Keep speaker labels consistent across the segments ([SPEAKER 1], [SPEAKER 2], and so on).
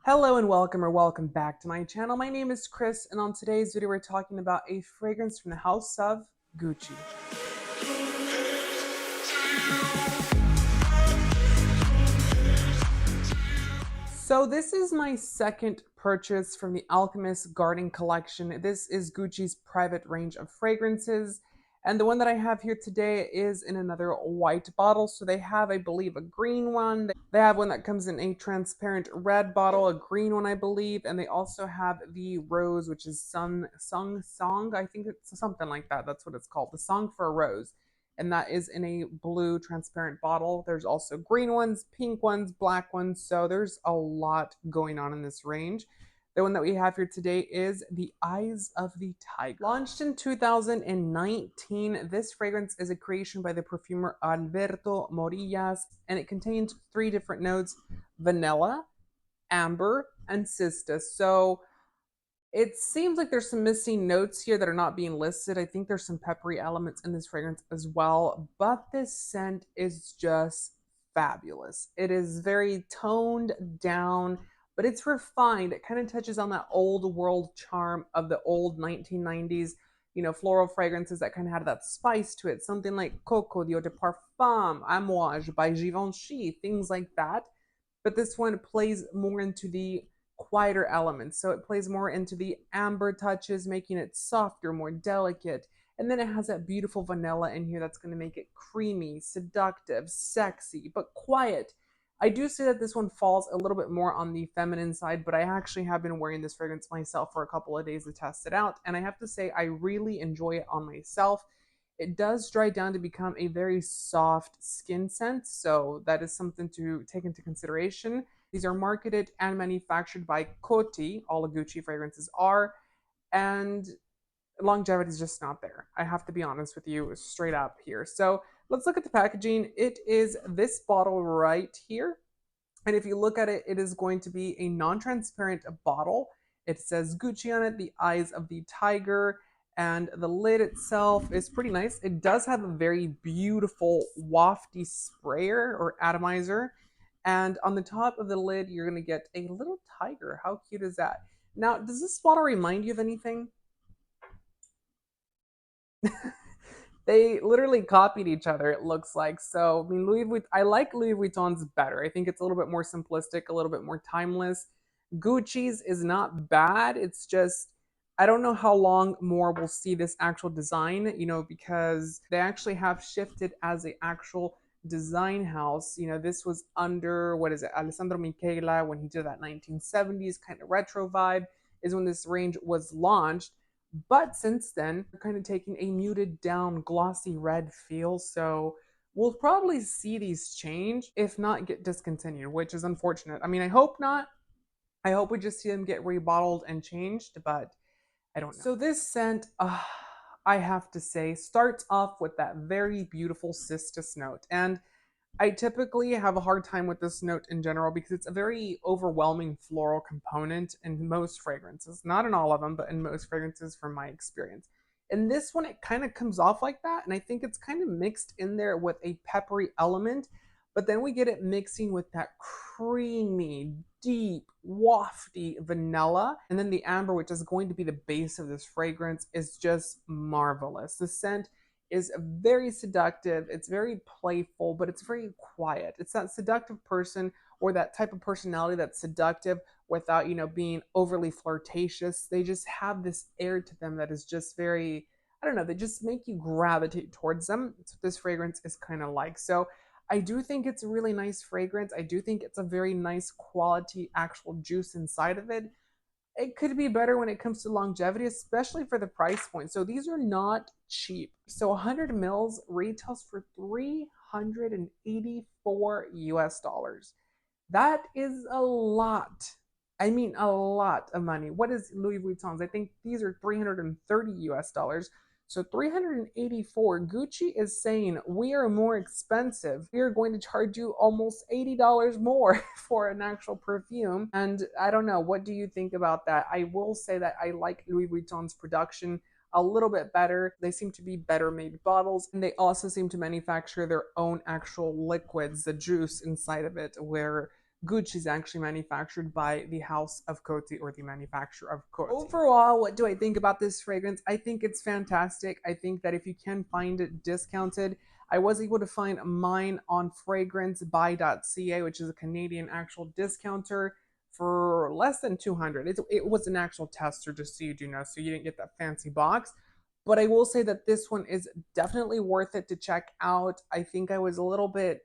[SPEAKER 1] Hello and welcome back to my channel. My name is Chris, and on today's video we're talking about a fragrance from the house of Gucci. So this is my second purchase from the Alchemist Garden Collection. This is Gucci's private range of fragrances. And the one that I have here today is in another white bottle. So they have, I believe, a green one. They have one that comes in a transparent red bottle, a green one, I believe. And they also have the rose, which is Song. I think it's something like that. That's what it's called. The Song for a Rose, and that is in a blue transparent bottle. There's also green ones, pink ones, black ones, so there's a lot going on in this range. The one that we have here today is the Eyes of the Tiger. Launched in 2019, this fragrance is a creation by the perfumer Alberto Morillas, and it contains three different notes: vanilla, amber, and cistus. So it seems like there's some missing notes here that are not being listed. I think there's some peppery elements in this fragrance as well, but this scent is just fabulous. It is very toned down, but it's refined. It kind of touches on that old world charm of the old 1990s, floral fragrances that kind of had that spice to it. Something like Coco de Parfum, Amouage by Givenchy, things like that. But this one plays more into the quieter elements. So it plays more into the amber touches, making it softer, more delicate. And then it has that beautiful vanilla in here that's going to make it creamy, seductive, sexy, but quiet. I do say that this one falls a little bit more on the feminine side, but I actually have been wearing this fragrance myself for a couple of days to test it out. And I have to say, I really enjoy it on myself. It does dry down to become a very soft skin scent, so that is something to take into consideration. These are marketed and manufactured by Coty. All the Gucci fragrances are, and longevity is just not there. I have to be honest with you straight up here. So let's look at the packaging. It is this bottle right here. And if you look at it, it is going to be a non-transparent bottle. It says Gucci on it, the Eyes of the Tiger, and the lid itself is pretty nice. It does have a very beautiful wafty sprayer or atomizer. And on the top of the lid, you're going to get a little tiger. How cute is that? Now, does this bottle remind you of anything? They literally copied each other, it looks like. So, I mean, I like Louis Vuitton's better. I think it's a little bit more simplistic, a little bit more timeless. Gucci's is not bad. It's just, I don't know how long more we'll see this actual design, because they actually have shifted as an actual design house. This was under, what is it, Alessandro Michela, when he did that 1970s kind of retro vibe, is when this range was launched. But since then, they're kind of taking a muted down glossy red feel. So we'll probably see these change, if not get discontinued, which is unfortunate. I mean, I hope not. I hope we just see them get rebottled and changed, but I don't know. So this scent, I have to say, starts off with that very beautiful cistus note. And I typically have a hard time with this note in general because it's a very overwhelming floral component in most fragrances. Not in all of them, but in most fragrances from my experience. In this one, it kind of comes off like that, and I think it's kind of mixed in there with a peppery element, but then we get it mixing with that creamy, deep, wafty vanilla, and then the amber, which is going to be the base of this fragrance, is just marvelous. The scent is very seductive. It's very playful, but it's very quiet. It's that seductive person or that type of personality that's seductive without, being overly flirtatious. They just have this air to them that is just very, I don't know, they just make you gravitate towards them. That's what this fragrance is kind of like. So I do think it's a really nice fragrance. I do think it's a very nice quality actual juice inside of it. It could be better when it comes to longevity, especially for the price point. So these are not cheap. So 100 mils retails for 384 US dollars. That is a lot. I mean, a lot of money. What is Louis Vuitton's? I think these are 330 US dollars. So 384. Gucci is saying we are more expensive. We are going to charge you almost $80 more for an actual perfume. And I don't know, what do you think about that? I will say that I like Louis Vuitton's production a little bit better. They seem to be better made bottles, and they also seem to manufacture their own actual liquids, the juice inside of it, where Gucci's actually manufactured by the House of Coty, or the manufacturer of Coty. Overall, what do I think about this fragrance? I think it's fantastic. I think that if you can find it discounted, I was able to find mine on fragrancebuy.ca, which is a Canadian actual discounter, for less than 200. It was an actual tester, just so you do know, so you didn't get that fancy box. But I will say that this one is definitely worth it to check out. I think I was a little bit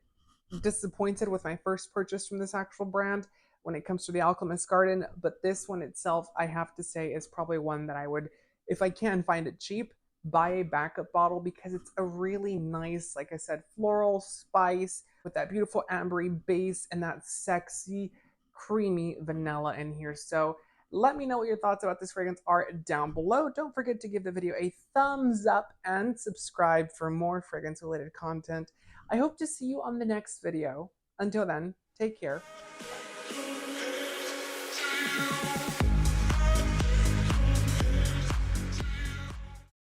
[SPEAKER 1] disappointed with my first purchase from this actual brand when it comes to the Alchemist Garden, but this one itself, I have to say, is probably one that I would, if I can find it cheap, buy a backup bottle, because it's a really nice, like I said, floral spice with that beautiful ambery base and that sexy, creamy vanilla in here. So let me know what your thoughts about this fragrance are down below. Don't forget to give the video a thumbs up and subscribe for more fragrance related content. I hope to see you on the next video. Until then, take care.